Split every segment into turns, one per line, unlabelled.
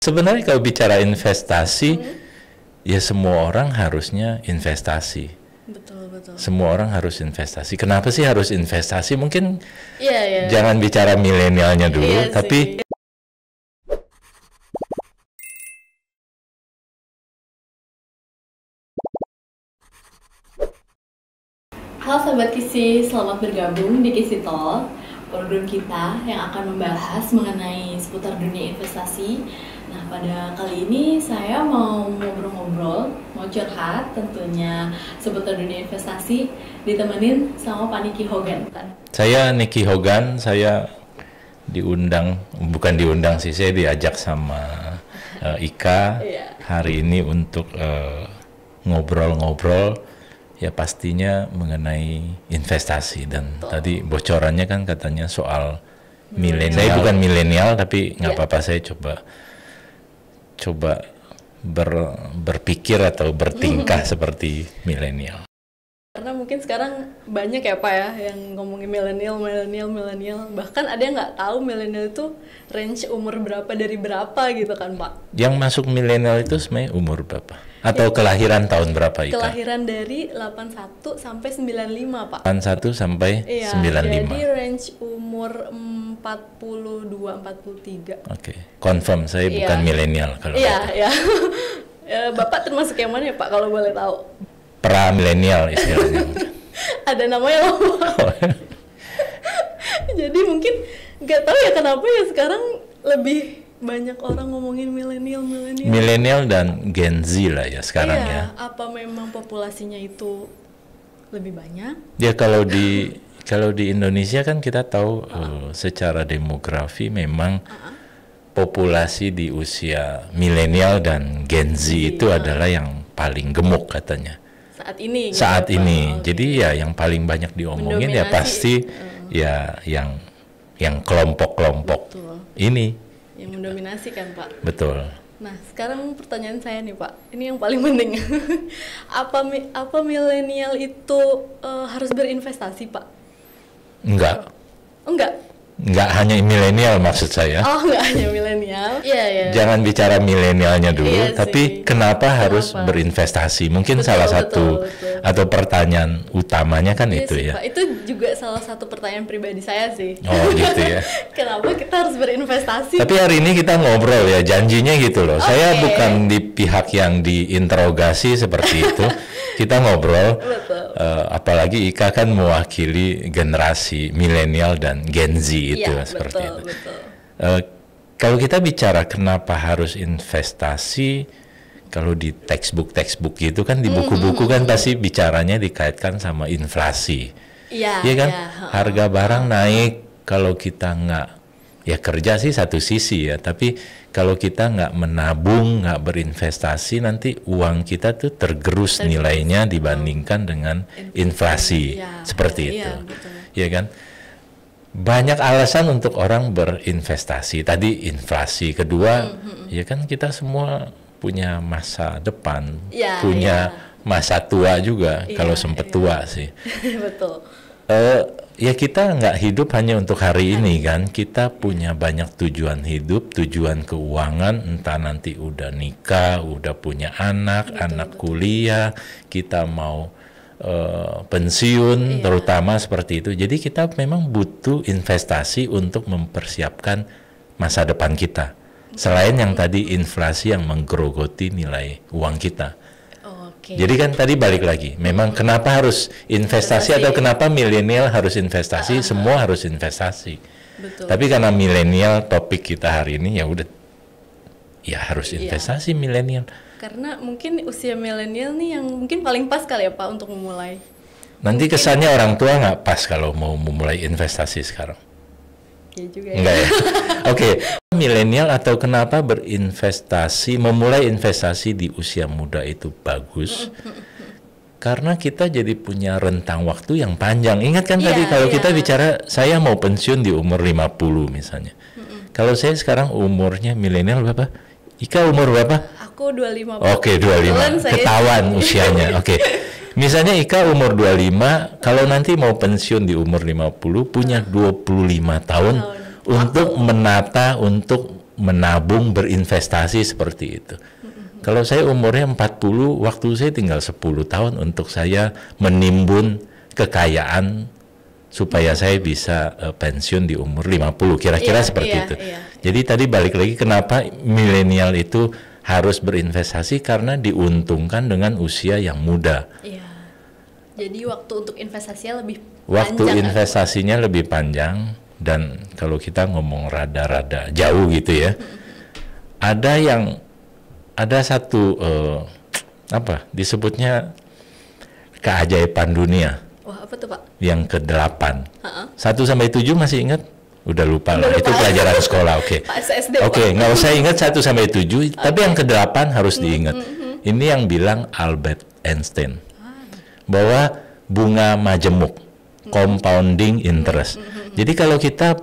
Sebenarnya kalau bicara investasi, ya semua orang harusnya investasi.
Betul, betul.
Semua orang harus investasi. Kenapa sih harus investasi? Mungkin
Iya.
jangan bicara milenialnya dulu,
Iya
tapi
sih. Halo Sobat Kisi, selamat bergabung di Kisi Talk, program kita yang akan membahas mengenai seputar dunia investasi. Nah, pada kali ini saya mau ngobrol-ngobrol, mau curhat tentunya seputar dunia investasi, ditemenin sama Pak Niki Hogan.
saya Niki Hogan, saya bukan diundang sih, saya diajak sama Ika hari ini untuk ngobrol-ngobrol, ya pastinya mengenai investasi. Dan tadi bocorannya kan katanya soal milenial. Saya bukan milenial, tapi nggak apa-apa, saya coba berpikir atau bertingkah seperti milenial.
Karena mungkin sekarang banyak ya Pak ya yang ngomongin milenial. Bahkan ada yang nggak tahu milenial itu range umur berapa dari berapa gitu kan Pak.
Yang masuk milenial itu sebenarnya umur berapa? Atau kelahiran tahun berapa itu?
Kelahiran dari 81 sampai 95 Pak.
81 sampai 95.
Jadi range umur 42-43.
Oke, confirm saya bukan milenial kalau gitu.
Iya. Bapak termasuk yang mana ya Pak kalau boleh tahu?
Pra-milenial istilahnya.
Ada namanya loh Pak. Jadi mungkin nggak tahu ya kenapa ya sekarang lebih banyak orang ngomongin milenial.
Milenial dan Gen Z lah ya sekarang ya.
Apa memang populasinya itu lebih banyak?
Ya kalau di Indonesia kan kita tahu secara demografi memang populasi di usia milenial dan Gen Z itu adalah yang paling gemuk katanya. Saat ini. Jadi ya yang paling banyak diomongin ya pasti ya yang kelompok-kelompok ini.
Yang mendominasi kan Pak.
Betul.
Nah sekarang pertanyaan saya nih Pak, ini yang paling penting. apa milenial itu harus berinvestasi Pak?
Enggak.
Enggak
Hanya milenial maksud saya.
Oh, enggak hanya milenial. Iya.
Jangan bicara milenialnya dulu,
Iya
tapi kenapa harus berinvestasi? Mungkin salah satu atau pertanyaan utamanya kan itu
sih,
ya.
Pak. Itu juga salah satu pertanyaan pribadi saya sih.
Oh, gitu ya.
Kenapa kita harus berinvestasi?
Tapi hari ini kita ngobrol ya, janjinya gitu loh. Saya bukan di pihak yang diinterogasi seperti itu. Kita ngobrol. Apalagi Ika kan mewakili generasi milenial dan Gen Z itu seperti itu.
Betul.
Kalau kita bicara kenapa harus investasi, kalau di textbook gitu kan, di buku-buku kan pasti bicaranya dikaitkan sama inflasi. Iya kan? Harga barang naik, kalau kita nggak, ya kerja sih satu sisi ya, tapi kalau kita nggak menabung, nggak berinvestasi, nanti uang kita tuh tergerus nilainya dibandingkan dengan inflasi. Seperti itu. Ya kan? Banyak alasan untuk orang berinvestasi. Tadi inflasi, kedua ya kan kita semua punya masa depan, punya masa tua juga, kalau sempet tua sih.
Betul.
Ya kita nggak hidup hanya untuk hari ini kan, kita punya banyak tujuan hidup, tujuan keuangan, entah nanti udah nikah, udah punya anak kuliah, kita mau pensiun, terutama seperti itu. Jadi kita memang butuh investasi untuk mempersiapkan masa depan kita. Selain yang tadi inflasi yang menggerogoti nilai uang kita. Jadi kan tadi balik lagi, memang kenapa harus investasi atau kenapa milenial harus investasi? Semua harus investasi.
Betul.
Tapi karena milenial topik kita hari ini, ya udah, ya harus investasi milenial.
Karena mungkin usia milenial nih yang mungkin paling pas kali ya Pak untuk memulai.
Nanti kesannya orang tua nggak pas kalau mau memulai investasi sekarang.
Ya juga ya.
Enggak ya? Oke. Milenial atau kenapa memulai investasi di usia muda itu bagus? Karena kita jadi punya rentang waktu yang panjang. Ingat kan tadi kalau kita bicara saya mau pensiun di umur 50 misalnya. Kalau saya sekarang umurnya milenial berapa? Ika umur berapa?
Aku 25.
Oke, 25. Ketahuan usianya. Oke. Misalnya Ika umur 25, kalau nanti mau pensiun di umur 50, punya 25 tahun untuk menata, untuk menabung, berinvestasi seperti itu. Kalau saya umurnya 40, waktu saya tinggal 10 tahun untuk saya menimbun kekayaan supaya saya bisa pensiun di umur 50, kira-kira seperti itu. Jadi tadi balik lagi kenapa milenial itu harus berinvestasi, karena diuntungkan dengan usia yang muda.
Iya. Jadi waktu untuk investasinya lebih
Waktu
panjang,
investasinya lebih panjang, dan kalau kita ngomong rada-rada jauh gitu ya, ada satu apa disebutnya keajaiban dunia.
Wah, apa tuh Pak?
Yang ke-8. 1 sampai 7 masih ingat? Udah lupa lah. Itu pelajaran sekolah. Oke. Oke, nggak usah ingat 1 sampai 7, tapi yang ke-8 harus diingat. Ini yang bilang Albert Einstein. Bahwa bunga majemuk, compounding interest. Jadi kalau kita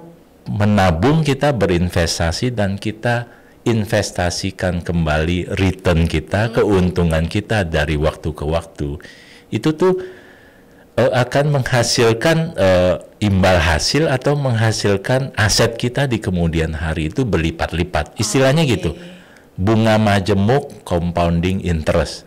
menabung, kita berinvestasi dan kita investasikan kembali return kita, keuntungan kita dari waktu ke waktu, itu tuh akan menghasilkan imbal hasil atau menghasilkan aset kita di kemudian hari itu berlipat-lipat. Istilahnya gitu. Bunga majemuk, compounding interest.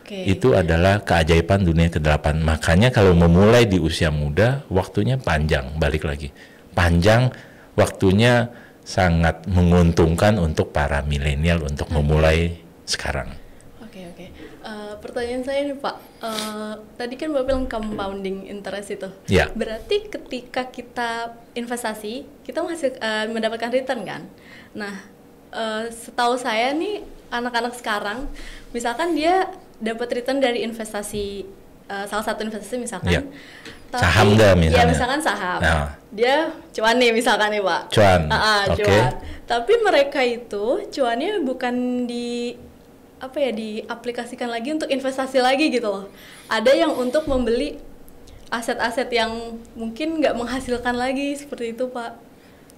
Itu adalah keajaiban dunia ke-8. Makanya kalau memulai di usia muda, waktunya panjang, balik lagi. Panjang, waktunya sangat menguntungkan untuk para milenial untuk memulai sekarang.
Oke. Pertanyaan saya nih Pak, tadi kan Bapak bilang compounding interest itu.
Ya.
Berarti ketika kita investasi, kita mendapatkan return kan? Nah, setahu saya nih anak-anak sekarang, misalkan dia dapat return dari investasi, salah satu investasi misalkan. Ya.
Tapi, saham nggak misalnya?
Ya misalkan saham. Nah. Dia cuan nih misalkan nih Pak.
Cuan.
Cuan. Tapi mereka itu cuannya bukan diaplikasikan lagi untuk investasi lagi gitu loh. Ada yang untuk membeli aset-aset yang mungkin nggak menghasilkan lagi seperti itu Pak.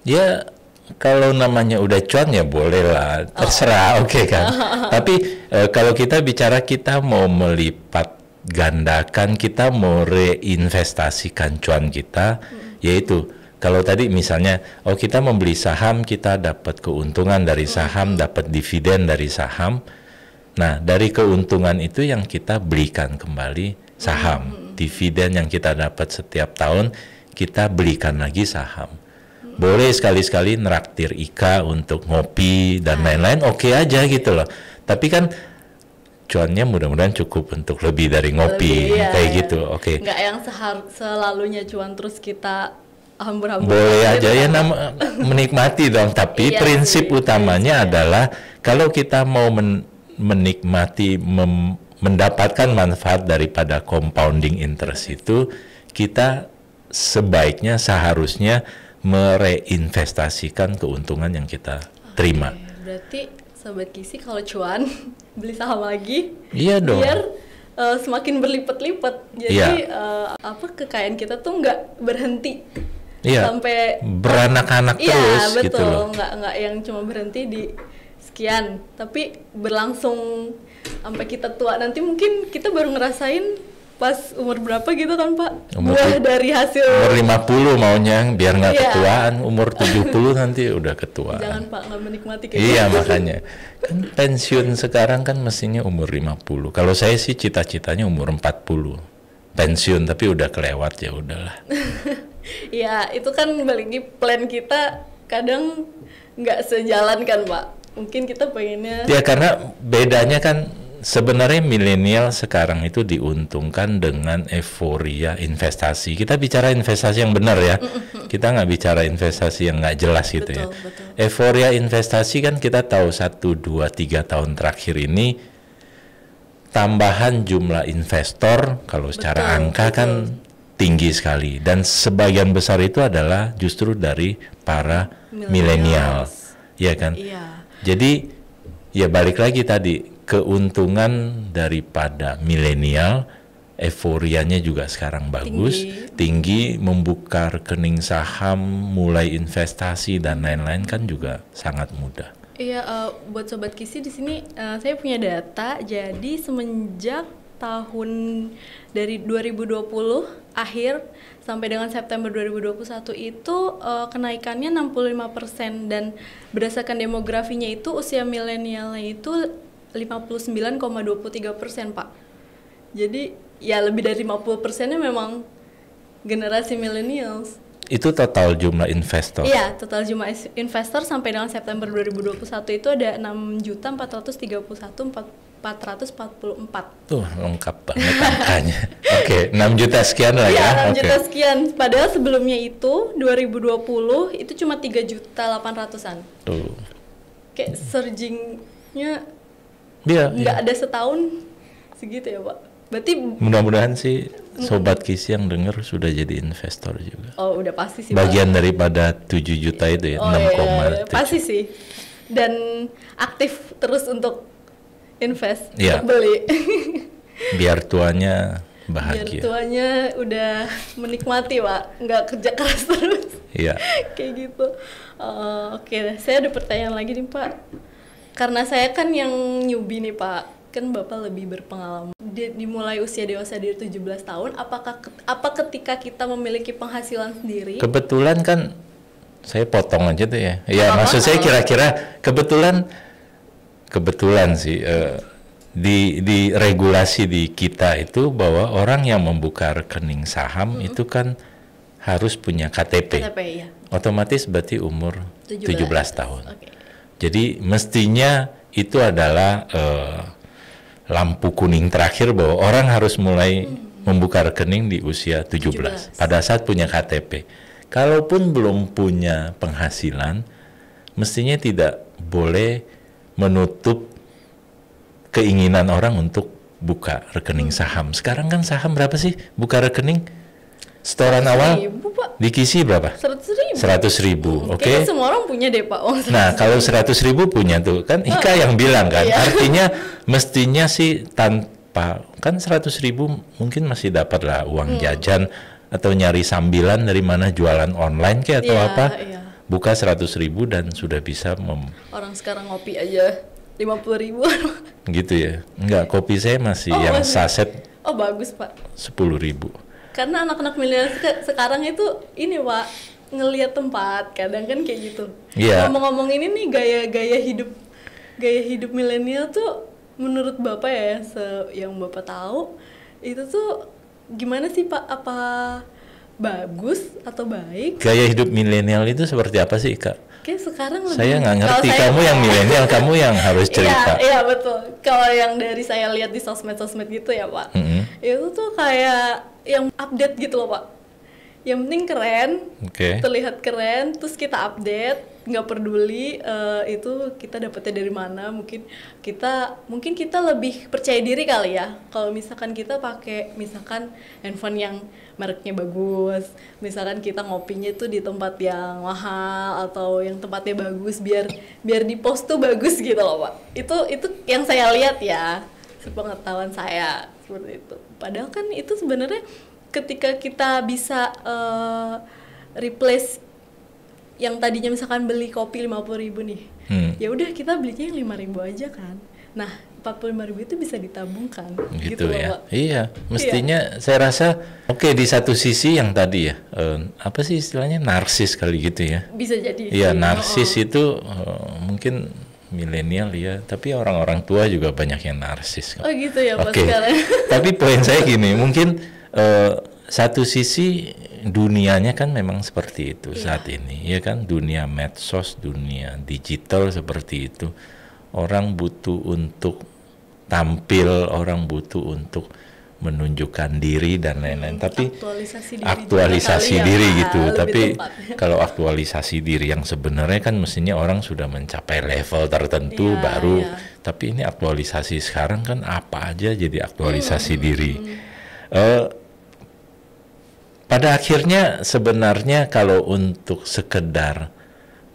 Ya kalau namanya udah cuan ya boleh lah, terserah, oke kan. Tapi kalau kita bicara kita mau melipat gandakan, kita mau reinvestasikan cuan kita, yaitu kalau tadi misalnya, kita membeli saham, kita dapat keuntungan dari saham, dapat dividen dari saham. Nah, dari keuntungan itu yang kita belikan kembali saham. Dividen yang kita dapat setiap tahun, kita belikan lagi saham. Boleh sekali-sekali neraktir Ika untuk ngopi dan lain-lain, oke aja gitu loh. Tapi kan cuannya mudah-mudahan cukup untuk lebih dari ngopi, kayak gitu, oke.
Nggak yang selalunya cuan terus kita hambur-hambur.
Boleh aja ya, menikmati dong. Tapi prinsip utamanya adalah kalau kita mau menikmati, mendapatkan manfaat daripada compounding interest itu, kita seharusnya mereinvestasikan keuntungan yang kita terima.
Berarti Sobat Kisi kalau cuan beli saham lagi,
iya dong.
Biar semakin berlipat-lipat. Jadi kekayaan kita tuh nggak berhenti sampai
beranak-anak terus
betul,
gitu loh.
Nggak yang cuma berhenti di sekian, tapi berlangsung sampai kita tua. Nanti mungkin kita baru ngerasain pas umur berapa gitu kan Pak? Buah dari hasil
umur 50 maunya, biar nggak ketuaan. Umur 70 nanti udah ketuaan.
Jangan Pak, nggak menikmati kayak
gitu. Makanya kan pensiun sekarang kan mestinya umur 50. Kalau saya sih cita-citanya umur 40 pensiun, tapi udah kelewat, ya udahlah.
Ya itu kan balik lagi plan kita kadang nggak sejalan kan Pak. Mungkin kita pengennya
karena bedanya kan sebenarnya milenial sekarang itu diuntungkan dengan euforia investasi. Kita bicara investasi yang benar ya. Kita nggak bicara investasi yang nggak jelas gitu. Betul. Euforia investasi kan kita tahu 1, 2, 3 tahun terakhir ini tambahan jumlah investor kalau secara angka kan tinggi sekali, dan sebagian besar itu adalah justru dari para milenial. Ya kan? Iya. Jadi ya balik lagi tadi, keuntungan daripada milenial, euforianya juga sekarang bagus, tinggi, membuka rekening saham, mulai investasi dan lain-lain kan juga sangat mudah.
Iya, buat Sobat Kisi di sini saya punya data. Jadi semenjak tahun dari 2020 akhir sampai dengan September 2021 itu kenaikannya 65%, dan berdasarkan demografinya itu usia milenialnya itu 59,23%, Pak. Jadi ya lebih dari 50%-nya memang generasi millennials.
Itu total jumlah investor?
Iya, total jumlah investor sampai dengan September 2021 itu ada 6.431.444.
Tuh, lengkap banget angkanya. Oke, 6 juta sekian lah ya?
Iya, 6 juta sekian. Padahal sebelumnya itu, 2020, itu cuma 3.800.000-an.
Tuh.
Kayak surgingnya
nggak
ada setahun segitu ya, Pak? Berarti
mudah-mudahan sih Sobat Kisi yang denger sudah jadi investor juga.
Oh, udah pasti sih,
bagian
Pak.
Daripada 7 juta itu ya, 6,7.
Pasti sih. Dan aktif terus untuk invest,
ya,
untuk beli.
Biar tuanya bahagia.
Biar tuanya udah menikmati, Pak. Nggak kerja keras terus.
Iya.
Kayak gitu. Oke, saya ada pertanyaan lagi nih, Pak. Karena saya kan yang newbie nih, Pak. Kan Bapak lebih berpengalaman. Dimulai usia dewasa dari 17 tahun, apa ketika kita memiliki penghasilan sendiri?
Kebetulan kan, saya potong aja tuh ya. Ya, maksud saya kira-kira kebetulan sih di regulasi di kita itu bahwa orang yang membuka rekening saham itu kan harus punya KTP.
Ya.
Otomatis berarti umur 17 tahun.
Okay.
Jadi mestinya itu adalah lampu kuning terakhir bahwa orang harus mulai membuka rekening di usia 17 pada saat punya KTP. Kalaupun belum punya penghasilan, mestinya tidak boleh menutup keinginan orang untuk buka rekening saham. Sekarang kan saham berapa sih buka rekening? Setoran awal di Kisi berapa? 100.000. Oke.
Kayaknya semua orang punya deh, Pak.
Nah, kalau 100.000 punya tuh kan Ika yang bilang kan. Artinya mestinya sih tanpa kan 100.000 mungkin masih dapat lah uang jajan atau nyari sambilan dari mana jualan online kayak atau apa. Buka 100.000 dan sudah bisa
orang sekarang ngopi aja 50.000.
Gitu ya. Enggak, kopi saya masih yang saset.
Oh, bagus, Pak.
10.000.
Karena anak-anak milenial sekarang itu ini, Pak, ngelihat tempat kadang kan kayak gitu. Ngomong-ngomong ini nih gaya hidup milenial tuh menurut Bapak ya, yang Bapak tahu itu tuh gimana sih, Pak? Apa bagus atau baik?
Gaya hidup milenial itu seperti apa sih, Kak?
Kayak sekarang
saya nggak ngerti, kamu yang milenial, kamu yang harus cerita.
Iya, betul. Kalau yang dari saya lihat di sosmed gitu ya, Pak, itu tuh kayak yang update gitu loh, Pak. Yang penting keren, terlihat keren, terus kita update, nggak peduli itu kita dapetnya dari mana. Mungkin kita lebih percaya diri kali ya. Kalau misalkan kita pakai misalkan handphone yang mereknya bagus, misalkan kita ngopinya tuh di tempat yang mahal atau yang tempatnya bagus, biar di post tuh bagus gitu loh, Pak. Itu yang saya lihat ya, sepengetahuan saya seperti itu. Padahal kan itu sebenarnya ketika kita bisa replace yang tadinya misalkan beli kopi 50.000 nih, ya udah kita belinya yang 5.000 aja kan. Nah, 45.000 itu bisa ditabungkan. Gitu
ya.
Pak.
Iya, mestinya saya rasa di satu sisi yang tadi ya, apa sih istilahnya, narsis kali gitu ya.
Bisa jadi.
Iya, narsis itu mungkin milenial ya, tapi orang-orang tua juga banyak yang narsis.
Oh gitu ya, Pak, sekarang.
Tapi poin saya gini, mungkin satu sisi dunianya kan memang seperti itu saat ini, ya kan, dunia medsos, dunia digital seperti itu. Orang butuh untuk tampil, orang butuh untuk menunjukkan diri dan lain-lain. Tapi aktualisasi diri gitu. Tapi kalau aktualisasi diri yang sebenarnya kan mestinya orang sudah mencapai level tertentu baru. Tapi ini aktualisasi sekarang kan apa aja jadi aktualisasi diri. Pada akhirnya sebenarnya kalau untuk sekedar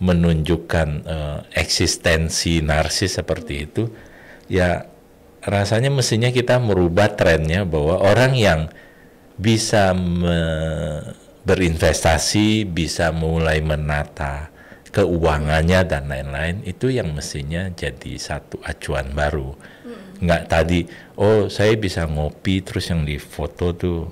menunjukkan eksistensi narsis seperti itu, ya rasanya mestinya kita merubah trennya bahwa orang yang bisa berinvestasi, bisa mulai menata keuangannya dan lain-lain, itu yang mestinya jadi satu acuan baru. Nggak tadi, oh saya bisa ngopi terus yang difoto tuh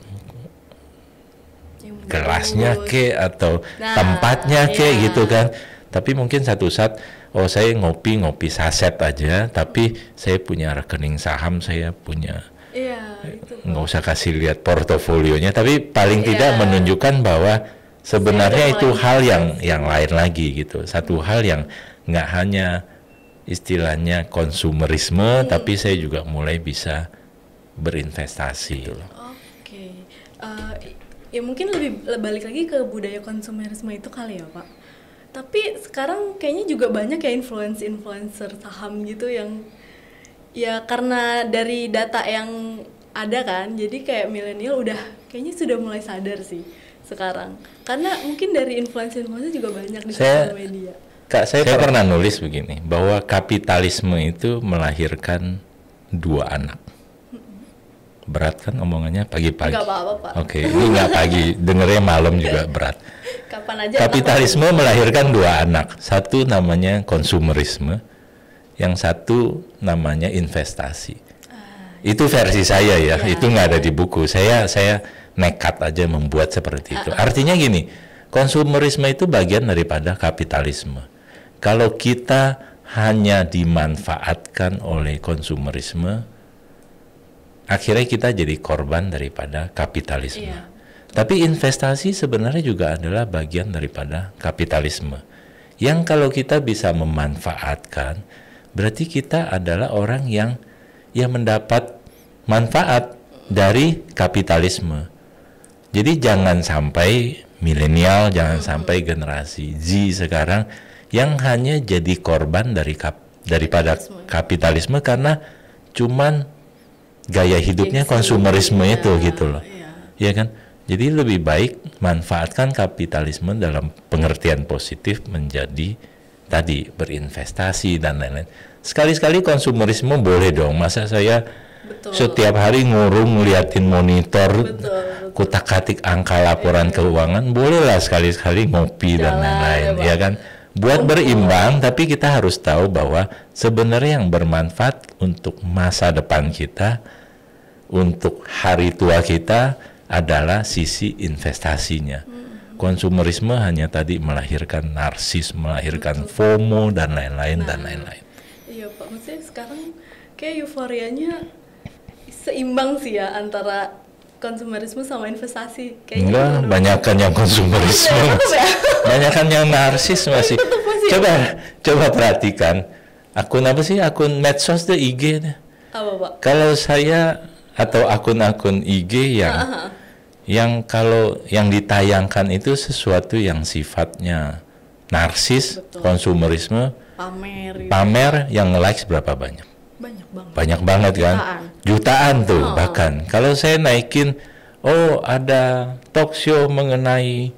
gelasnya ke atau tempatnya ke gitu kan. Tapi mungkin satu saat, oh saya ngopi saset aja, tapi saya punya rekening saham, saya punya, nggak usah kasih lihat portofolionya, tapi paling tidak menunjukkan bahwa sebenarnya itu hal yang lain lagi gitu. Satu hal yang nggak hanya istilahnya konsumerisme, tapi saya juga mulai bisa berinvestasi gitu loh.
Oke. Ya mungkin lebih balik lagi ke budaya konsumerisme itu kali ya Pak. Tapi sekarang kayaknya juga banyak ya influencer saham gitu yang ya karena dari data yang ada kan, jadi kayak milenial udah kayaknya sudah mulai sadar sih sekarang. Karena mungkin dari influencer juga banyak di sosial media.
Kak, saya pernah nulis begini, bahwa kapitalisme itu melahirkan 2 anak. Berat kan omongannya pagi-pagi?
Nggak apa-apa Pak.
Oke, ini nggak pagi, dengernya malam juga berat.
Kapan aja.
Kapitalisme melahirkan 2 anak. Satu namanya konsumerisme, yang satu namanya investasi. Itu versi saya ya, itu nggak ada di buku. Saya nekat aja membuat seperti itu. Artinya gini, konsumerisme itu bagian daripada kapitalisme. Kalau kita hanya dimanfaatkan oleh konsumerisme, akhirnya kita jadi korban daripada kapitalisme. Tapi investasi sebenarnya juga adalah bagian daripada kapitalisme. Yang kalau kita bisa memanfaatkan, berarti kita adalah orang yang mendapat manfaat dari kapitalisme. Jadi jangan sampai milenial, jangan sampai generasi Z sekarang yang hanya jadi korban daripada kapitalisme karena cuman gaya hidupnya konsumerisme itu gitu loh. Ya kan? Jadi lebih baik manfaatkan kapitalisme dalam pengertian positif menjadi tadi berinvestasi dan lain-lain. Sekali-sekali konsumerisme boleh dong. Masa saya setiap hari ngurung liatin monitor, kutak-katik angka laporan keuangan, bolehlah sekali-sekali ngopi dan lain-lain, ya kan? Buat berimbang, tapi kita harus tahu bahwa sebenarnya yang bermanfaat untuk masa depan kita, untuk hari tua kita adalah sisi investasinya. Konsumerisme hanya tadi melahirkan narsis, melahirkan FOMO dan lain-lain dan lain-lain.
Iya Pak, maksudnya sekarang kayak euforianya seimbang sih ya antara konsumerisme sama investasi. Kayaknya
enggak, banyakan yang konsumerisme, banyakan yang narsis masih. Coba perhatikan akun apa sih, akun medsos deh, IG deh.
Apa Pak?
Kalau saya atau akun-akun IG yang kalau yang ditayangkan itu sesuatu yang sifatnya narsis, konsumerisme, pamer, yang nge-likes berapa banyak? Banyak banget kan? Jutaan tuh bahkan. Kalau saya naikin, oh ada talk show mengenai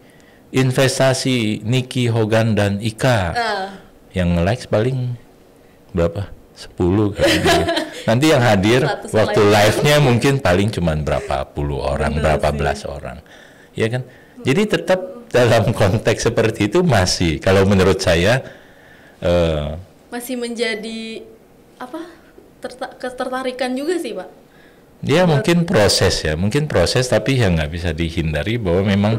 investasi Nicky Hogan dan Ika, yang nge-likes paling berapa? 10 kan? Nanti yang hadir waktu live-nya mungkin paling cuman berapa puluh orang, berapa belas orang, ya kan? Jadi tetap dalam konteks seperti itu masih, kalau menurut saya
masih menjadi apa? Ketertarikan juga sih Pak.
Dia mungkin proses ya, mungkin proses, tapi yang nggak bisa dihindari bahwa memang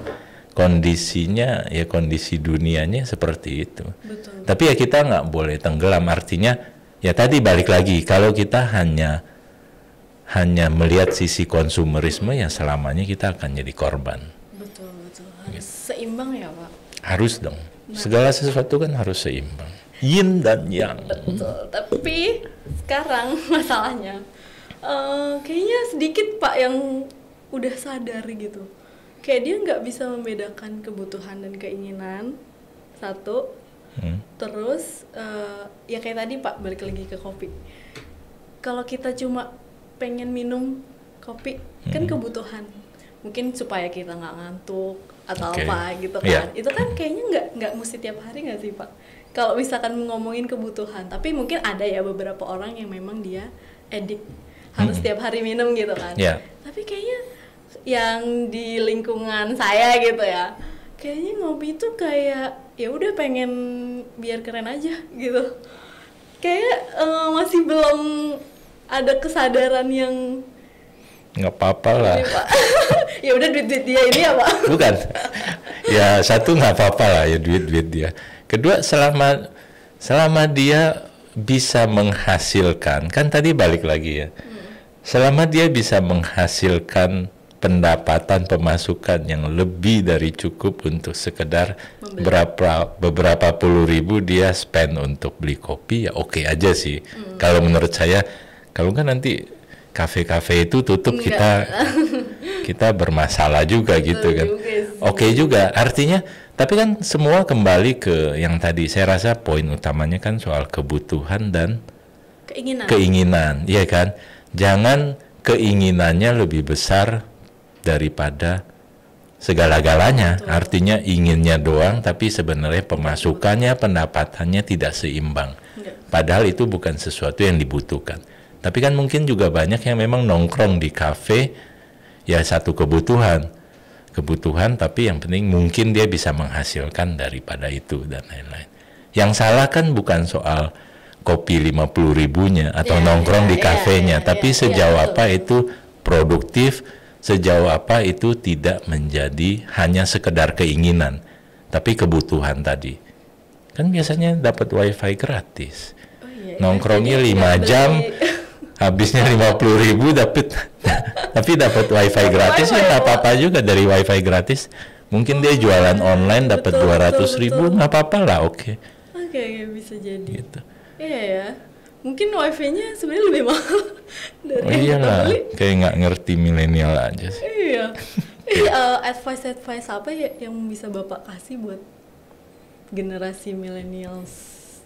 kondisinya ya kondisi dunianya seperti itu.
Betul.
Tapi ya kita nggak boleh tenggelam, artinya ya tadi balik lagi, kalau kita hanya melihat sisi konsumerisme, ya selamanya kita akan jadi korban.
Betul. Harus seimbang ya Pak.
Harus dong. Segala sesuatu kan harus seimbang. Yin dan yang.
Betul. Tapi sekarang masalahnya kayaknya sedikit Pak yang udah sadar gitu. Kayak dia nggak bisa membedakan kebutuhan dan keinginan. Satu. Terus ya kayak tadi Pak, balik lagi ke kopi. Kalau kita cuma pengen minum kopi, kan kebutuhan. Mungkin supaya kita nggak ngantuk atau apa gitu kan. Itu kan kayaknya nggak mesti tiap hari nggak sih Pak? Kalau misalkan ngomongin kebutuhan, tapi mungkin ada ya beberapa orang yang memang dia addict, harus tiap hari minum gitu kan. Tapi kayaknya yang di lingkungan saya gitu ya, kayaknya ngopi itu kayak ya udah pengen biar keren aja gitu. Kayak masih belum ada kesadaran yang
nggak apa-apa lah.
Ya udah duit dia ini ya Pak.
Bukan. Ya satu nggak apa-apa lah ya duit dia. Kedua selama dia bisa menghasilkan, kan tadi balik lagi ya. Selama dia bisa menghasilkan pendapatan pemasukan yang lebih dari cukup untuk sekedar beberapa puluh ribu dia spend untuk beli kopi, ya oke aja sih. Kalau menurut saya, kalau kan nanti kafe-kafe itu tutup, kita bermasalah juga gitu kan. Oke juga, artinya tapi kan semua kembali ke yang tadi saya rasa poin utamanya kan soal kebutuhan dan keinginan, iya kan? Jangan keinginannya lebih besar daripada segala-galanya. Artinya inginnya doang tapi sebenarnya pemasukannya, pendapatannya tidak seimbang. Padahal itu bukan sesuatu yang dibutuhkan. Tapi kan mungkin juga banyak yang memang nongkrong di kafe ya satu kebutuhan tapi yang penting mungkin dia bisa menghasilkan daripada itu dan lain-lain. Yang salah kan bukan soal kopi 50 ribunya atau nongkrong di kafenya, tapi sejauh apa itu produktif, sejauh apa itu tidak menjadi hanya sekedar keinginan, tapi kebutuhan tadi. Kan biasanya dapat wifi gratis, nongkrongnya 5 jam, habisnya 50 ribu, tapi dapat wifi gratis, ya nggak apa-apa juga dari wifi gratis. Mungkin dia jualan online dapat 200 ribu, nggak apa-apa lah, oke,
bisa jadi.
Gitu.
Iya ya. Mungkin wifi-nya sebenarnya lebih mahal dari
iyalah, kayak nggak ngerti milenial aja sih.
Iya. Advice apa ya yang bisa Bapak kasih buat generasi millennials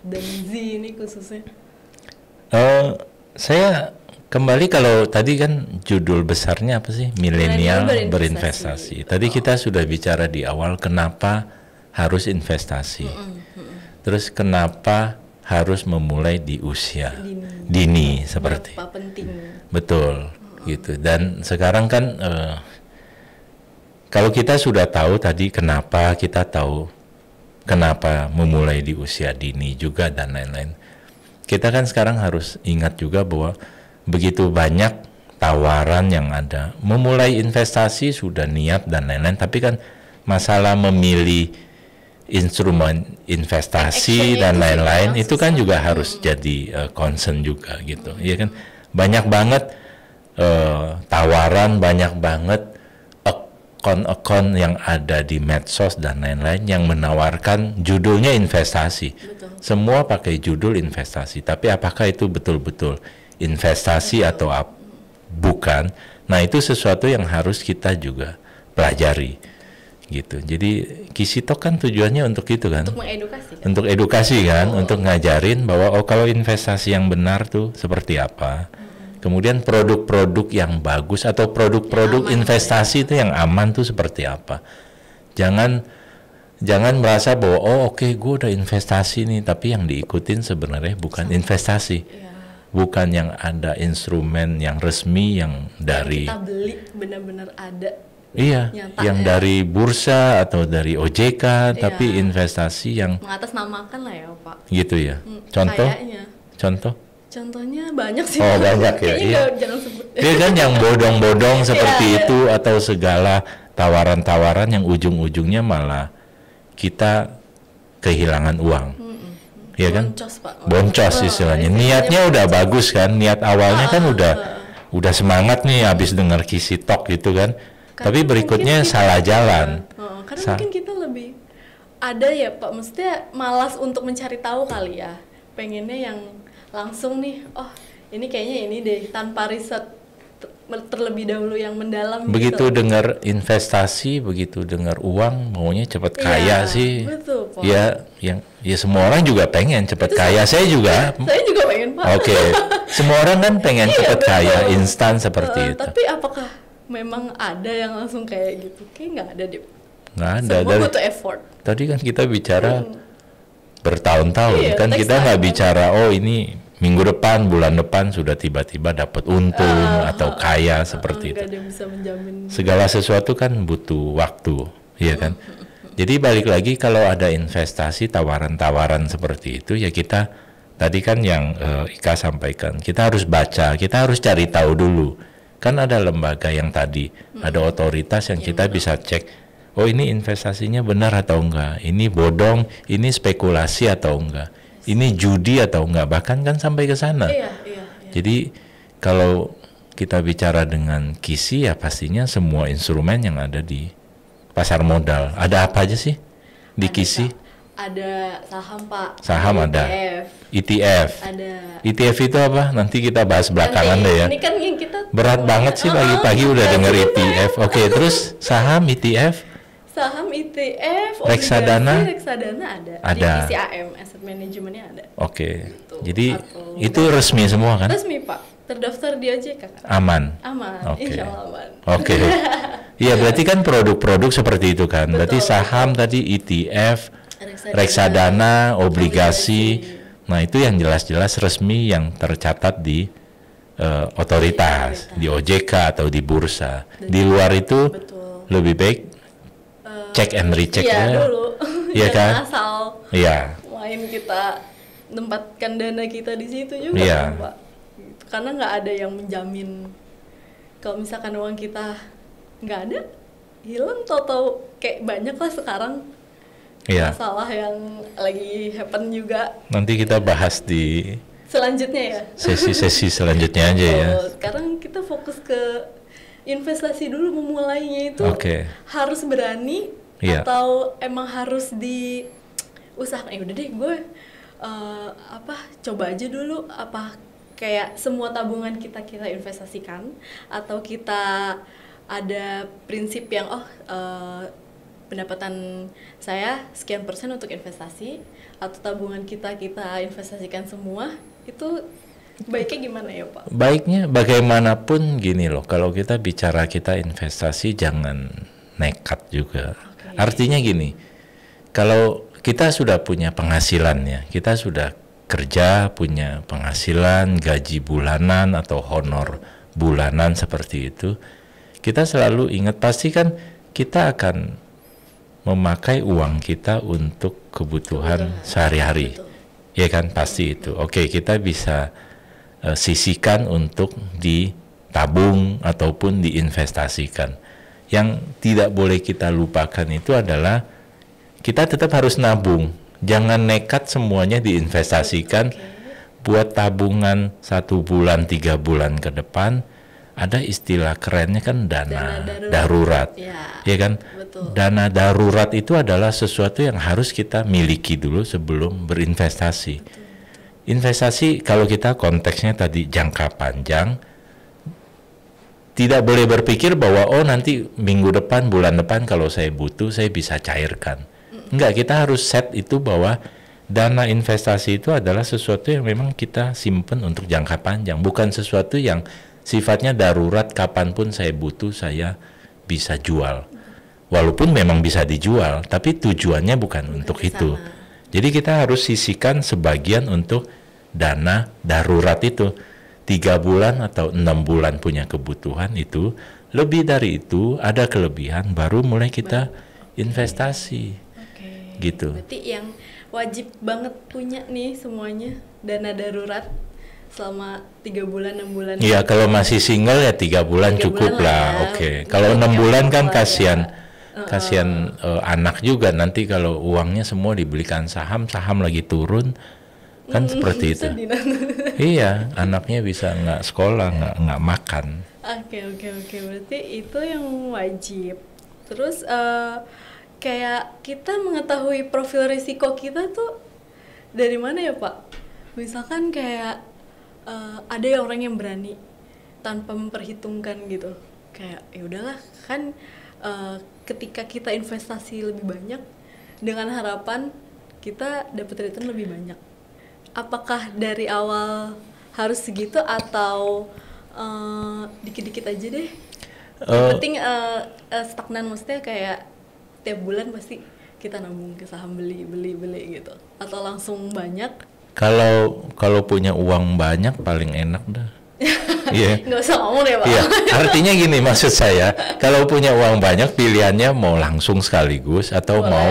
dan Z ini khususnya?
Saya kembali, kalau tadi kan judul besarnya apa sih? Milenial berinvestasi. Tadi kita sudah bicara di awal kenapa harus investasi. Terus kenapa harus memulai di usia dini seperti
penting.
Betul gitu. Dan sekarang kan kalau kita sudah tahu tadi kenapa, kita tahu kenapa memulai di usia dini juga dan lain-lain. Kita kan sekarang harus ingat juga bahwa begitu banyak tawaran yang ada. Memulai investasi sudah niat dan lain-lain, tapi kan masalah memilih instrumen investasi dan lain-lain itu kan juga harus jadi concern juga gitu, ya kan. Banyak banget tawaran, banyak banget akun-akun yang ada di medsos dan lain-lain yang menawarkan judulnya investasi.
Betul.
Semua pakai judul investasi, tapi apakah itu betul-betul investasi atau bukan? Nah, itu sesuatu yang harus kita juga pelajari gitu. Jadi Kisitok kan tujuannya untuk itu kan, untuk mengedukasi kan? Untuk edukasi kan, untuk ngajarin bahwa kalau investasi yang benar tuh seperti apa, kemudian produk-produk yang bagus atau produk-produk investasi itu yang aman tuh seperti apa. Jangan merasa bahwa oke, gue udah investasi nih, tapi yang diikutin sebenarnya bukan investasi, bukan yang ada instrumen yang resmi yang dari
kita beli benar-benar ada.
Iya, yang dari bursa atau dari OJK, tapi investasi yang
mengatasnamakan lah ya Pak.
Gitu ya.
Contohnya banyak sih.
Oh banyak ya. Iya.
Jangan sebut.
Dia kan yang bodong-bodong seperti itu atau segala tawaran-tawaran yang ujung-ujungnya malah kita kehilangan uang. Iya kan?
Boncos Pak.
Boncos istilahnya. Niatnya udah bagus kan, niat awalnya kan udah semangat nih habis dengar Kisitok gitu kan. Tapi berikutnya salah jalan.
Karena mungkin kita lebih ada ya Pak, maksudnya malas untuk mencari tahu kali ya. Pengennya yang langsung nih, ini kayaknya ini deh, tanpa riset terlebih dahulu yang mendalam.
Begitu dengar investasi, begitu dengar uang, maunya cepat kaya sih.
Betul Pak.
Ya semua orang juga pengen cepat kaya. Saya juga
pengen Pak.
Oke. Semua orang kan pengen cepat kaya, instan seperti itu.
Tapi apakah memang ada yang langsung kayak gitu? Kayak nggak ada deh.
Nggak ada.
Semua butuh effort.
Tadi kan kita bicara bertahun-tahun, kan kita nggak bicara ini minggu depan, bulan depan sudah tiba-tiba dapat untung atau kaya seperti itu.
Nggak ada yang bisa menjamin.
Segala sesuatu kan butuh waktu, ya kan. Jadi balik lagi kalau ada investasi tawaran-tawaran seperti itu ya kita tadi kan yang Ika sampaikan, kita harus baca, kita harus cari tahu dulu. Kan ada lembaga yang tadi, ada otoritas yang kita bisa cek, oh ini investasinya benar atau enggak, ini bodong, ini spekulasi atau enggak, ini judi atau enggak, bahkan kan sampai ke sana. Jadi kalau kita bicara dengan KISI ya pastinya semua instrumen yang ada di pasar modal. Ada apa aja sih di KISI?
Ada saham, Pak.
Saham ada. ETF.
Ada.
ETF itu apa? Nanti kita bahas belakangan deh ya.
Ini kan yang kita
berat banget sih pagi-pagi udah denger ETF. Oke, terus saham ETF?
Saham ETF,
reksadana
ada.
Ada.
Di KCAM, asset manajemennya ada.
Oke. Gitu. Jadi itu resmi semua kan?
Resmi, Pak. Terdaftar di OJK kan?
Aman.
Insya Allah aman.
Oke. Iya, berarti kan produk-produk seperti itu kan. Berarti saham tadi ETF, reksadana, obligasi. Nah, itu yang jelas-jelas resmi yang tercatat di otoritas, di OJK atau di bursa. Di luar itu lebih baik cek and recheck
ya. Dulu.
Iya kan?
Asal.
Iya.
Main kita tempatkan dana kita di situ juga kan, Pak. Karena nggak ada yang menjamin kalau misalkan uang kita nggak ada, hilang tahu-tahu kayak banyak lah sekarang. Masalah yang lagi happen juga. Nanti kita bahas di selanjutnya ya.
Sesi-sesi selanjutnya aja ya.
Sekarang kita fokus ke investasi dulu, memulainya itu harus berani atau emang harus diusahakan. Ya udah deh gue coba aja dulu, apa kayak semua tabungan kita investasikan, atau kita ada prinsip yang pendapatan saya sekian persen untuk investasi, atau tabungan kita investasikan semua. Itu baiknya gimana ya, Pak?
Baiknya bagaimanapun gini loh, kalau kita bicara kita investasi jangan nekat juga. Artinya gini, kalau kita sudah punya penghasilan ya, kita sudah kerja punya penghasilan, gaji bulanan atau honor bulanan seperti itu, kita selalu ingat pasti kan kita akan memakai uang kita untuk kebutuhan sehari-hari, ya kan, pasti itu. Oke, kita bisa sisihkan untuk ditabung ataupun diinvestasikan. Yang tidak boleh kita lupakan itu adalah kita tetap harus nabung. Jangan nekat semuanya diinvestasikan buat tabungan 1 bulan, 3 bulan ke depan. Ada istilah kerennya kan dana darurat. Ya kan? Betul. Dana darurat itu adalah sesuatu yang harus kita miliki dulu sebelum berinvestasi. Betul. Investasi kalau kita konteksnya tadi jangka panjang, tidak boleh berpikir bahwa nanti minggu depan, bulan depan kalau saya butuh saya bisa cairkan. Enggak, kita harus set itu bahwa dana investasi itu adalah sesuatu yang memang kita simpen untuk jangka panjang, bukan sesuatu yang sifatnya darurat, kapanpun saya butuh saya bisa jual. Walaupun memang bisa dijual, tapi tujuannya bukan untuk itu. Jadi kita harus sisihkan sebagian untuk dana darurat itu. 3 bulan atau 6 bulan punya kebutuhan itu, lebih dari itu ada kelebihan baru mulai kita investasi. Gitu.
Berarti yang wajib banget punya nih semuanya dana darurat selama 3 bulan 6 bulan.
Iya, kalau masih single ya 3 bulan cukup lah. Oke. Kalau 6 bulan kan kasihan. Kasihan anak juga nanti kalau uangnya semua dibelikan saham lagi turun kan seperti itu. Iya, anaknya bisa nggak sekolah, nggak makan.
Oke. Berarti itu yang wajib. Terus kayak kita mengetahui profil risiko kita tuh dari mana ya, Pak? Misalkan kayak ada orang yang berani tanpa memperhitungkan gitu. Kayak ya udahlah kan, ketika kita investasi lebih banyak dengan harapan kita dapat return lebih banyak. Apakah dari awal harus segitu atau dikit-dikit aja deh? Yang penting stagnan, maksudnya kayak tiap bulan pasti kita nabung ke saham, beli gitu, atau langsung banyak?
Kalau punya uang banyak paling enak dah. Iya.
Nggak usah ngomong deh Pak.
Iya, artinya gini maksud saya, kalau punya uang banyak pilihannya mau langsung sekaligus atau
Boleh.
mau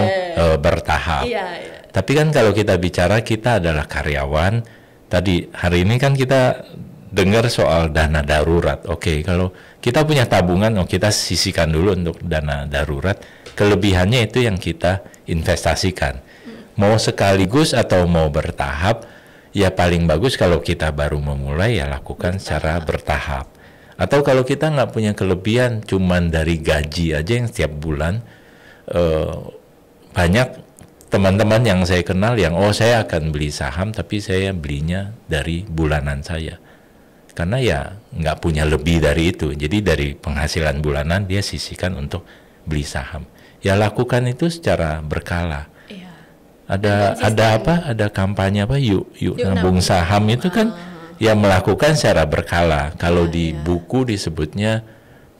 bertahap.
Iya.
Tapi kan kalau kita bicara kita adalah karyawan, tadi hari ini kan kita dengar soal dana darurat. Oke, kalau kita punya tabungan, kita sisihkan dulu untuk dana darurat. Kelebihannya itu yang kita investasikan. Mau sekaligus atau mau bertahap, ya paling bagus kalau kita baru memulai ya lakukan secara bertahap. Atau kalau kita nggak punya kelebihan, cuman dari gaji aja yang setiap bulan, banyak teman-teman yang saya kenal yang saya akan beli saham tapi saya belinya dari bulanan saya. Karena ya nggak punya lebih dari itu. Jadi dari penghasilan bulanan dia sisihkan untuk beli saham. Ya lakukan itu secara berkala.
Iya.
Ada kampanye apa yuk nabung saham itu kan ya melakukan secara berkala. Kalau di buku disebutnya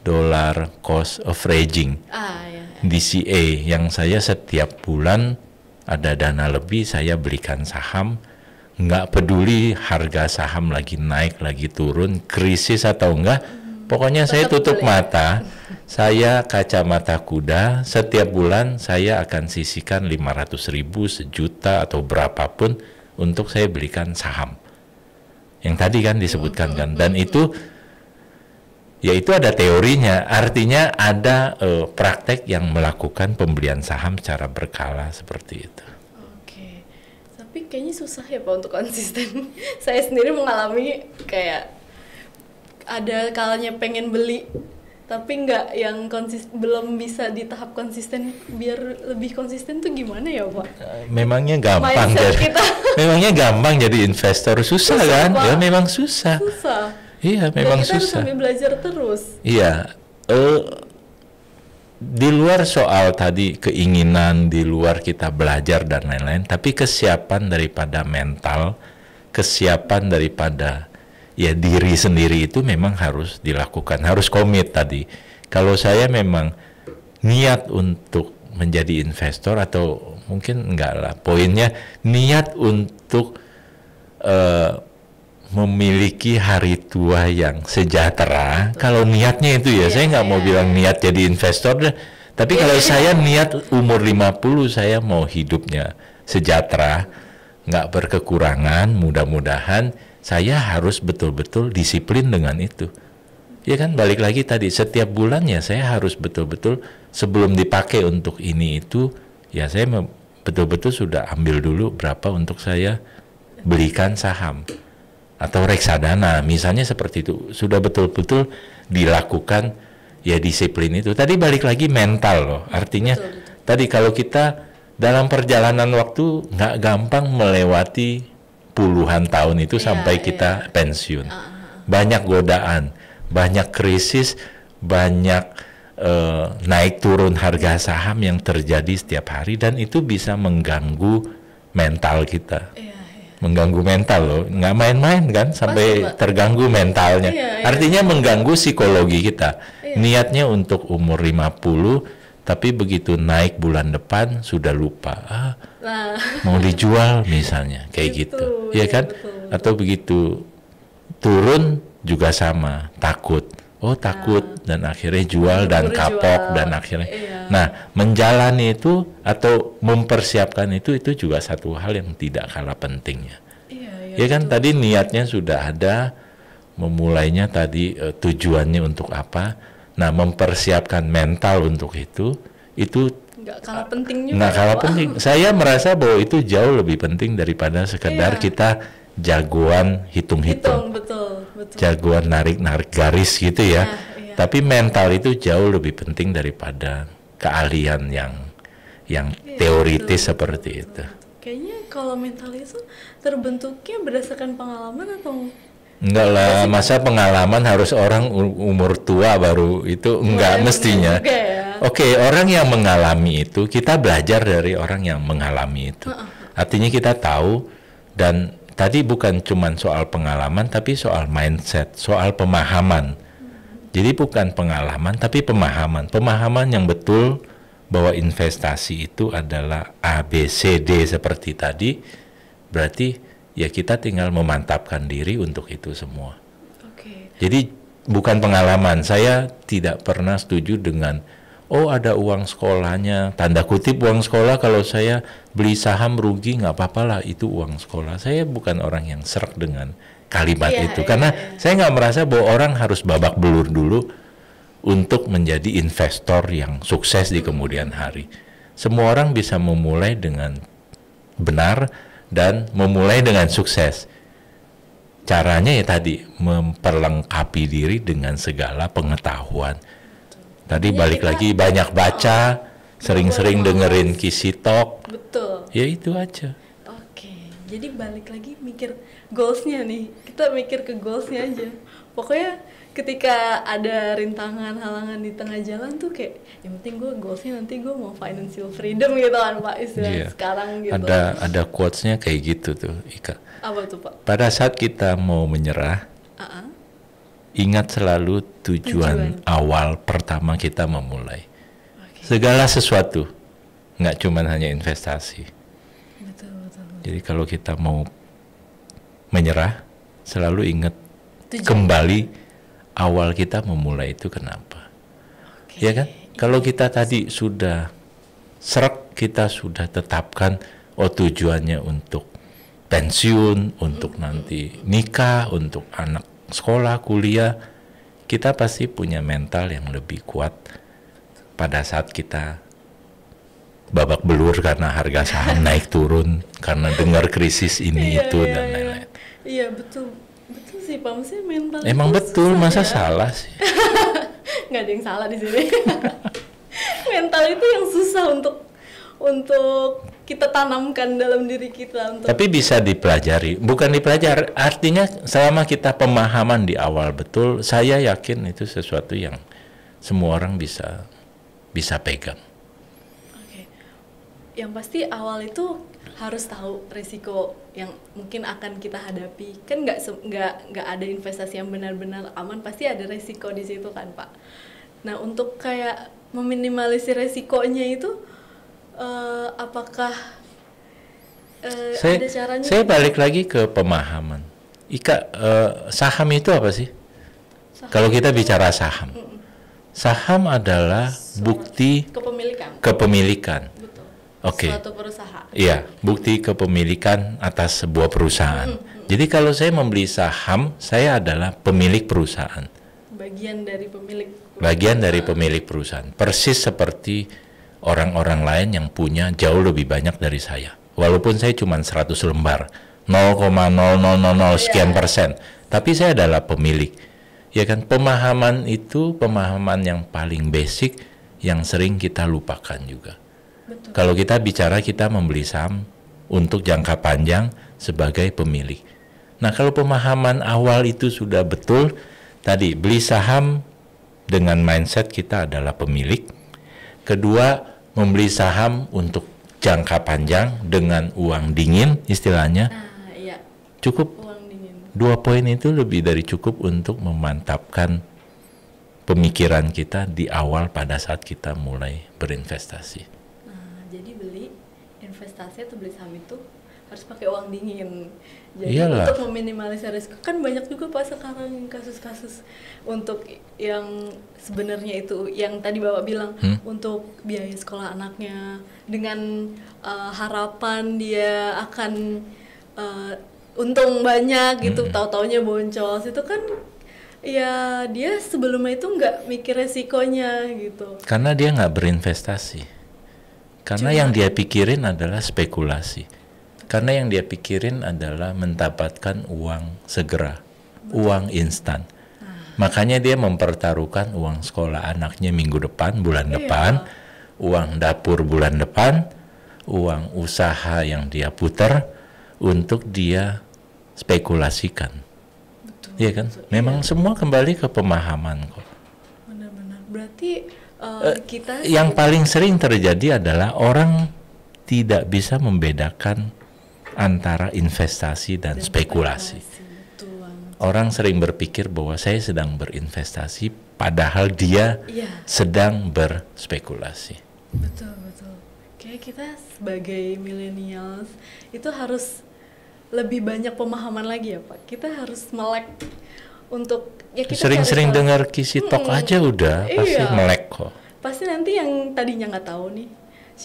dollar cost averaging. DCA yang saya setiap bulan ada dana lebih saya belikan saham. Nggak peduli harga saham lagi naik, lagi turun, krisis atau enggak, pokoknya saya tutup mata, saya kacamata kuda, setiap bulan saya akan sisihkan 500.000, sejuta atau berapapun untuk saya belikan saham. Yang tadi kan disebutkan kan, dan itu, ya itu ada teorinya, artinya ada praktek yang melakukan pembelian saham secara berkala seperti itu.
Tapi kayaknya susah ya Pak untuk konsisten. Saya sendiri mengalami kayak ada kalanya pengen beli tapi nggak yang belum bisa di tahap konsisten. Biar lebih konsisten tuh gimana ya Pak?
Memangnya gampang memangnya gampang jadi investor susah kan? Pak. Ya memang susah. Iya memang
kita
susah.
Kita sambil belajar terus.
Iya. Di luar soal tadi keinginan, di luar kita belajar dan lain-lain, tapi kesiapan daripada mental, kesiapan daripada ya diri sendiri itu memang harus dilakukan, harus komit tadi. Kalau saya memang niat untuk menjadi investor atau mungkin enggak lah, poinnya niat untuk memiliki hari tua yang sejahtera. Kalau niatnya itu ya, saya nggak mau bilang niat jadi investor deh. Tapi kalau saya niat umur 50 saya mau hidupnya sejahtera, nggak berkekurangan, mudah-mudahan saya harus betul-betul disiplin dengan itu. Ya kan, balik lagi tadi, setiap bulannya saya harus betul-betul sebelum dipakai untuk ini itu, ya saya betul-betul sudah ambil dulu berapa untuk saya belikan saham. Atau reksadana misalnya seperti itu, sudah betul-betul dilakukan ya disiplin itu. Tadi balik lagi mental loh, artinya betul. Tadi kalau kita dalam perjalanan waktu nggak gampang melewati puluhan tahun itu sampai kita pensiun. Banyak godaan, banyak krisis, banyak naik turun harga saham yang terjadi setiap hari dan itu bisa mengganggu mental kita. Mengganggu mental loh, nggak main-main kan sampai terganggu mentalnya. Artinya mengganggu psikologi kita. Niatnya untuk umur 50, tapi begitu naik bulan depan sudah lupa. Mau dijual misalnya, kayak gitu. Ya kan? Betul. Atau begitu turun juga sama, takut. Takut dan akhirnya jual dan kapok dan akhirnya. Nah, menjalani itu atau mempersiapkan itu juga satu hal yang tidak kalah pentingnya. Ya kan, tadi niatnya sudah ada, memulainya tadi tujuannya untuk apa. Nah, mempersiapkan mental untuk itu nggak kalah penting juga. Nggak kalah penting. Saya merasa bahwa itu jauh lebih penting daripada sekedar kita jagoan hitung-hitung. Betul. Jagoan narik garis gitu ya. Tapi mental itu jauh lebih penting daripada keahlian yang teoritis seperti itu.
Kayaknya kalau mental itu terbentuknya berdasarkan pengalaman atau
enggak lah, masa pengalaman harus orang umur tua baru itu enggak mestinya. Oke, orang yang mengalami itu, kita belajar dari orang yang mengalami itu. Artinya kita tahu, dan tadi bukan cuma soal pengalaman tapi soal mindset, soal pemahaman. Jadi bukan pengalaman tapi pemahaman yang betul bahwa investasi itu adalah ABCD seperti tadi. Berarti ya kita tinggal memantapkan diri untuk itu semua.
Oke.
Jadi bukan pengalaman, saya tidak pernah setuju dengan ada uang sekolahnya, tanda kutip uang sekolah, kalau saya beli saham rugi nggak apa-apa lah, itu uang sekolah. Saya bukan orang yang serak dengan kalimat itu, karena saya nggak merasa bahwa orang harus babak belur dulu untuk menjadi investor yang sukses di kemudian hari. Semua orang bisa memulai dengan benar dan memulai dengan sukses. Caranya ya tadi, memperlengkapi diri dengan segala pengetahuan. Tadi balik lagi, banyak baca, sering-sering dengerin Kisi Talk.
Betul.
Ya itu aja.
Oke, jadi balik lagi mikir goalsnya nih. Kita mikir ke goalsnya aja. Pokoknya ketika ada rintangan, halangan di tengah jalan tuh kayak, yang penting gue goalsnya nanti gue mau financial freedom gitu kan Pak, istilah sekarang gitu.
Ada quotes-nya kayak gitu tuh, Ika.
Apa tuh Pak?
Pada saat kita mau menyerah, ingat selalu tujuan awal pertama kita memulai. Segala sesuatu, nggak cuma hanya investasi.
Betul.
Jadi kalau kita mau menyerah, selalu ingat kembali awal kita memulai itu kenapa. Ya kan? Kalau kita tadi sudah serak, kita sudah tetapkan tujuannya untuk pensiun, untuk nanti nikah, untuk anak sekolah, kuliah, kita pasti punya mental yang lebih kuat pada saat kita babak belur karena harga saham naik turun, karena dengar krisis ini itu dan lain-lain.
Iya betul sih Pak, maksudnya mental
emang betul, masa salah sih?
Nggak ada yang salah di sini. Mental itu yang susah untuk kita tanamkan dalam diri kita.
Tapi bisa dipelajari, bukan dipelajari, artinya selama kita pemahaman di awal betul, saya yakin itu sesuatu yang semua orang bisa pegang.
Oke. Yang pasti awal itu harus tahu resiko yang mungkin akan kita hadapi. Kan nggak ada investasi yang benar-benar aman, pasti ada resiko di situ kan Pak. Nah untuk kayak meminimalisir resikonya itu apakah ada caranya?
Saya balik lagi ke pemahaman. Ika, saham itu apa sih? Kalau kita bicara saham, saham adalah bukti kepemilikan. Oke.
Suatu perusahaan.
Iya, bukti kepemilikan atas sebuah perusahaan. Jadi kalau saya membeli saham, saya adalah pemilik perusahaan.
Bagian dari pemilik.
Bagian dari pemilik perusahaan. Persis seperti orang-orang lain yang punya jauh lebih banyak dari saya. Walaupun saya cuma 100 lembar, 0,0000 sekian persen, tapi saya adalah pemilik. Ya kan, pemahaman itu pemahaman yang paling basic yang sering kita lupakan juga.
Betul.
Kalau kita bicara kita membeli saham untuk jangka panjang sebagai pemilik. Nah kalau pemahaman awal itu sudah betul, tadi beli saham dengan mindset kita adalah pemilik. Kedua, membeli saham untuk jangka panjang dengan uang dingin istilahnya.
Iya.
Cukup.
Uang dingin.
2 poin itu lebih dari cukup untuk memantapkan pemikiran kita di awal pada saat kita mulai berinvestasi.
Jadi beli investasi atau beli saham itu harus pakai uang dingin. Jadi
Iyalah.
untuk meminimalisir risiko, kan banyak juga Pak sekarang kasus-kasus untuk yang sebenarnya itu yang tadi Bapak bilang untuk biaya sekolah anaknya dengan harapan dia akan untung banyak gitu, tahu-taunya boncos. Itu kan ya dia sebelumnya itu nggak mikir resikonya gitu.
Karena dia nggak berinvestasi. Karena yang dia pikirin adalah spekulasi. Karena yang dia pikirin adalah mendapatkan uang segera, uang instan. Makanya dia mempertaruhkan uang sekolah anaknya minggu depan, bulan depan, uang dapur bulan depan, uang usaha yang dia putar untuk dia spekulasikan.
Betul.
Iya kan? Memang semua kembali ke pemahaman kok.
Benar-benar. Berarti kita
yang paling sering terjadi adalah orang tidak bisa membedakan antara investasi dan spekulasi. Orang sering berpikir bahwa saya sedang berinvestasi, padahal dia sedang berspekulasi.
Betul. Kayak kita sebagai millennials itu harus lebih banyak pemahaman lagi ya Pak. Kita harus melek untuk ya kita
sering-sering dengar Kisi Talk aja udah pasti melek kok.
Pasti nanti yang tadinya nggak tahu nih,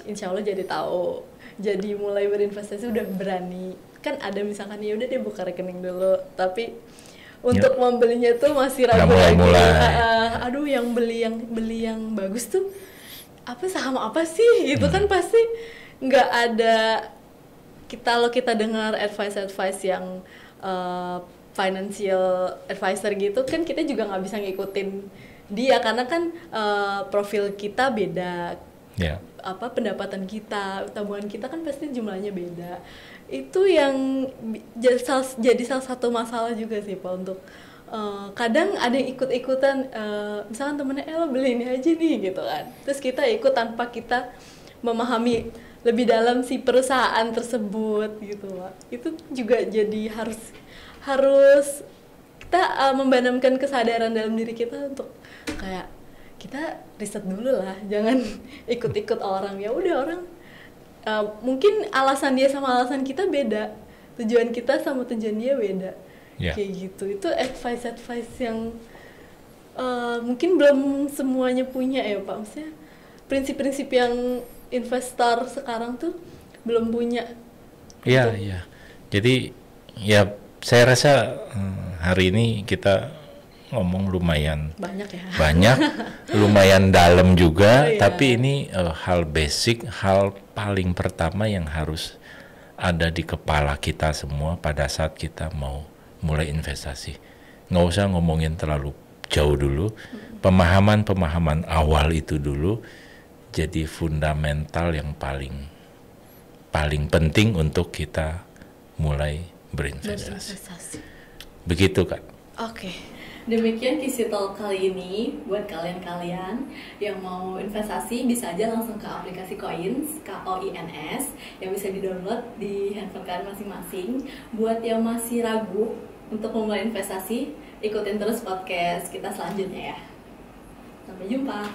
insya Allah jadi tahu, jadi mulai berinvestasi udah berani. Kan ada misalkan ya udah deh buka rekening dulu, tapi untuk membelinya tuh masih ragu lagi. Aduh, yang beli yang bagus tuh apa, saham apa sih gitu kan, pasti nggak ada. Kalau kita dengar advice yang financial advisor gitu kan, kita juga nggak bisa ngikutin dia karena kan profil kita beda, pendapatan kita, tabungan kita kan pasti jumlahnya beda. Itu yang jadi salah satu masalah juga sih Pak, untuk kadang ada yang ikut-ikutan, misalkan temennya lo beli ini aja nih gitu kan, terus kita ikut tanpa kita memahami lebih dalam si perusahaan tersebut gitu Pak. Itu juga jadi harus kita membanamkan kesadaran dalam diri kita untuk kayak kita riset dulu lah, jangan ikut-ikut orang. Ya udah, orang mungkin alasan dia sama alasan kita beda, tujuan kita sama tujuan dia beda, kayak gitu. Itu advice yang mungkin belum semuanya punya ya Pak, maksudnya prinsip-prinsip yang investor sekarang tuh belum punya.
Iya. Jadi ya saya rasa hari ini kita ngomong lumayan banyak lumayan dalam juga, tapi ini hal basic, hal paling pertama yang harus ada di kepala kita semua pada saat kita mau mulai investasi. Nggak usah ngomongin terlalu jauh dulu, pemahaman awal itu dulu jadi fundamental yang paling penting untuk kita mulai berinvestasi. Begitu Kak.
Oke. Demikian Kisi Talk kali ini. Buat kalian-kalian yang mau investasi, bisa aja langsung ke aplikasi Koins, KOINS, yang bisa di-download di handphone kalian masing-masing. Buat yang masih ragu untuk memulai investasi, ikutin terus podcast kita selanjutnya ya. Sampai jumpa.